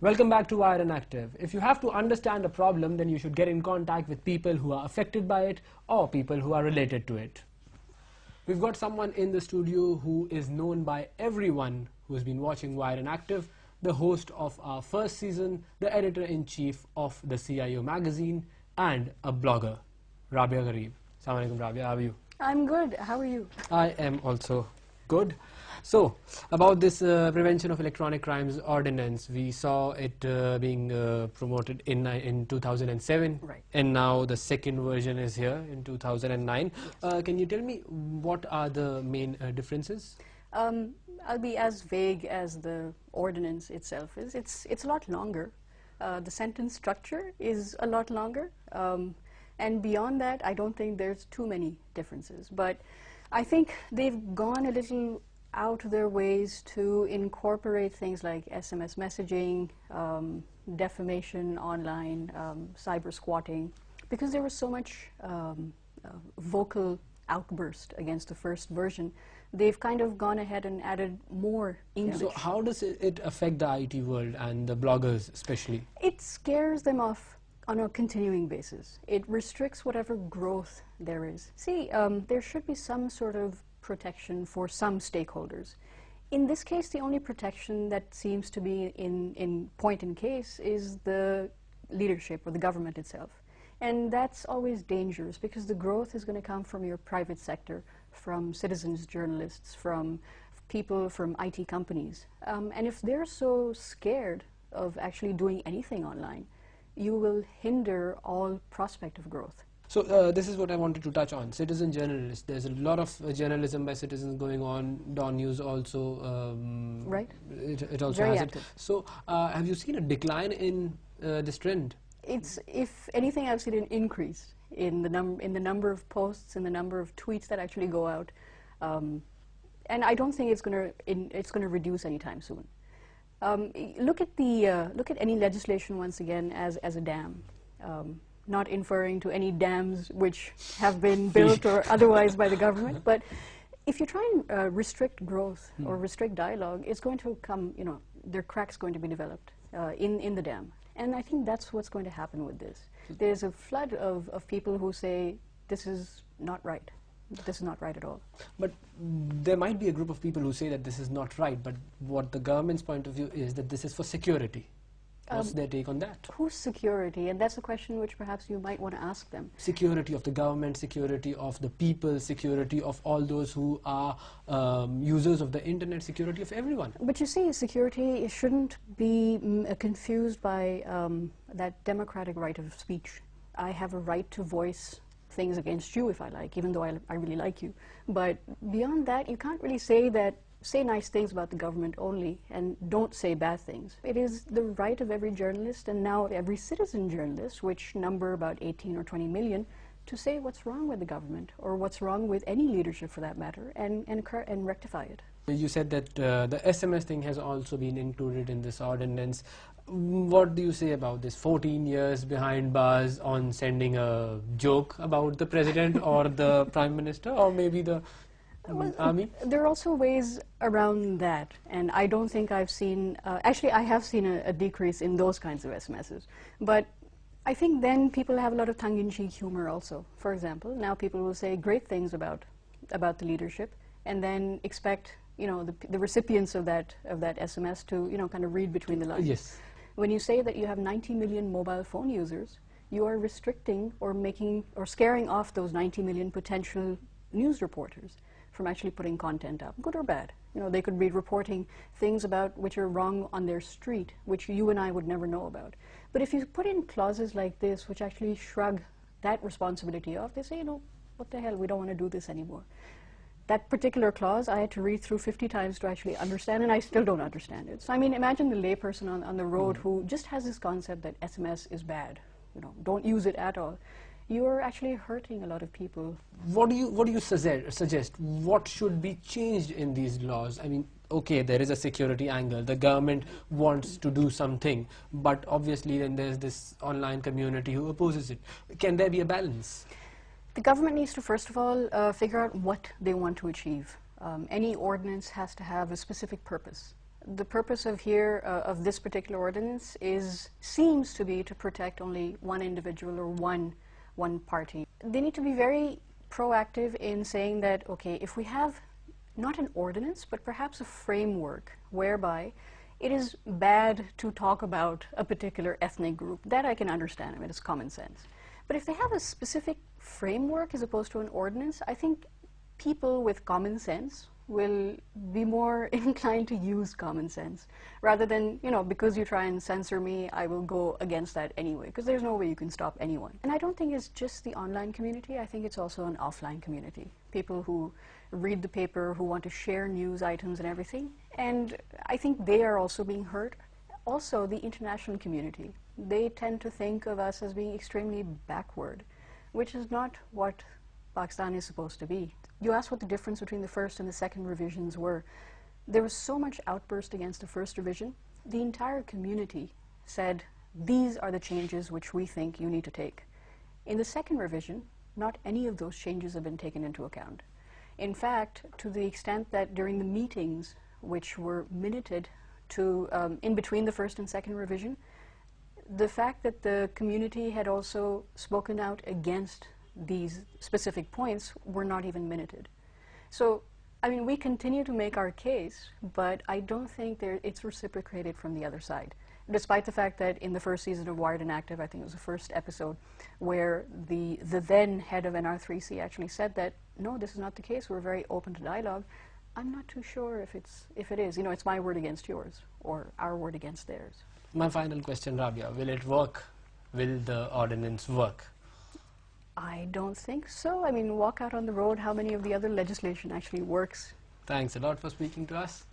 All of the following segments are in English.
Welcome back to Wired and Active. If you have to understand a problem, then you should get in contact with people who are affected by it or people who are related to it. We've got someone in the studio who is known by everyone who has been watching Wired and Active, the host of our first season, the editor-in-chief of the CIO magazine, and a blogger, Rabia Gharib. Assalamu alaikum, Rabia, how are you? I'm good. How are you? I am also good. So, about this Prevention of Electronic Crimes Ordinance, we saw it being promoted in 2007, Right. and now the second version is here in 2009. Yes. Can you tell me what are the main differences? I'll be as vague as the ordinance itself is. It's a lot longer. The sentence structure is a lot longer. And beyond that, I don't think there's too many differences. But I think they've gone a little out of their ways to incorporate things like SMS messaging, defamation online, cyber squatting, because there was so much vocal outburst against the first version. They've kind of gone ahead and added more English. So how does it affect the IT world and the bloggers especially? It scares them off on a continuing basis. It restricts whatever growth there is. See, there should be some sort of protection for some stakeholders. In this case, the only protection that seems to be in point in case is the leadership or the government itself. And that's always dangerous because the growth is going to come from your private sector, from citizens, journalists, from people from IT companies. And if they're so scared of actually doing anything online, you will hinder all prospect of growth. So this is what I wanted to touch on. Citizen journalists. There's a lot of journalism by citizens going on. Dawn News also. Right. It also Very has active. it. So have you seen a decline in this trend? If anything, I've seen an increase in the number of posts and the number of tweets that actually go out, and I don't think it's going to reduce anytime soon. Look at any legislation once again as a dam. Not inferring to any dams which have been built or otherwise by the government, but if you try and restrict growth or restrict dialogue, it's going to come, there are cracks going to be developed in the dam. And I think that's what's going to happen with this. There's a flood of people who say, this is not right. This is not right at all. But there might be a group of people who say that this is not right, but what the government's point of view is that this is for security. What's their take on that? Whose security? And that's a question which perhaps you might want to ask them. Security of the government, security of the people, security of all those who are users of the internet, security of everyone. But you see, security shouldn't be confused by that democratic right of speech. I have a right to voice things against you if I like, even though I really like you. But beyond that, you can't really say nice things about the government only and don't say bad things. It is the right of every journalist and now every citizen journalist, which number about 18 or 20 million, to say what's wrong with the government or what's wrong with any leadership for that matter and rectify it. You said that the SMS thing has also been included in this ordinance. What do you say about this? 14 years behind bars on sending a joke about the president or the prime minister or maybe the army? There are also ways around that, and I don't think I've seen, actually I have seen a decrease in those kinds of SMSs, but I think then people have a lot of tongue-in-cheek humor also. For example, now people will say great things about the leadership and then expect the recipients of that SMS to kind of read between the lines. Yes. When you say that you have 90 million mobile phone users, you are restricting or scaring off those 90 million potential news reporters from actually putting content up, good or bad. They could be reporting things about which are wrong on their street, which you and I would never know about. But if you put in clauses like this, which actually shrug that responsibility off, they say, what the hell, we don't want to do this anymore. That particular clause I had to read through 50 times to actually understand, and I still don't understand it. So I mean, imagine the layperson on the road who just has this concept that SMS is bad. Don't use it at all. You're actually hurting a lot of people. What do you suggest? What should be changed in these laws? I mean, okay, there is a security angle. The government wants to do something, but obviously then there's this online community who opposes it. Can there be a balance? The government needs to, first of all, figure out what they want to achieve. Any ordinance has to have a specific purpose. The purpose of this particular ordinance seems to be to protect only one individual or one party. They need to be very proactive in saying that, okay, if we have not an ordinance, but perhaps a framework whereby it is bad to talk about a particular ethnic group, that I can understand. I mean, it's common sense. But if they have a specific framework as opposed to an ordinance, I think people with common sense will be more inclined to use common sense rather than, you know, because you try and censor me, I will go against that anyway, because there's no way you can stop anyone. And I don't think it's just the online community, I think it's also an offline community. People who read the paper, who want to share news items and everything, and I think they are also being hurt. Also, the international community, they tend to think of us as being extremely backward, which is not what Pakistan is supposed to be. You asked what the difference between the first and the second revisions were. There was so much outburst against the first revision. The entire community said, these are the changes which we think you need to take. In the second revision, not any of those changes have been taken into account. In fact, to the extent that during the meetings which were minuted to, in between the first and second revision, the fact that the community had also spoken out against these specific points were not even minuted. So, I mean, we continue to make our case, but I don't think it's reciprocated from the other side. Despite the fact that in the first season of Wired and Active, I think it was the first episode, where the then head of NR3C actually said that, no, this is not the case, we're very open to dialogue. I'm not too sure if it is. You know, it's my word against yours, or our word against theirs. My final question, Rabia, will it work? Will the ordinance work? I don't think so. I mean, walk out on the road, how many of the other legislation actually works? Thanks a lot for speaking to us.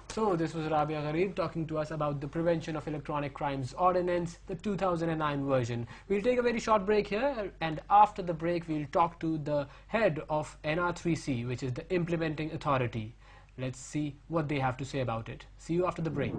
So this was Rabia Gharib talking to us about the Prevention of Electronic Crimes Ordinance, the 2009 version. We'll take a very short break here, and after the break we'll talk to the head of NR3C, which is the implementing authority. Let's see what they have to say about it. See you after the break.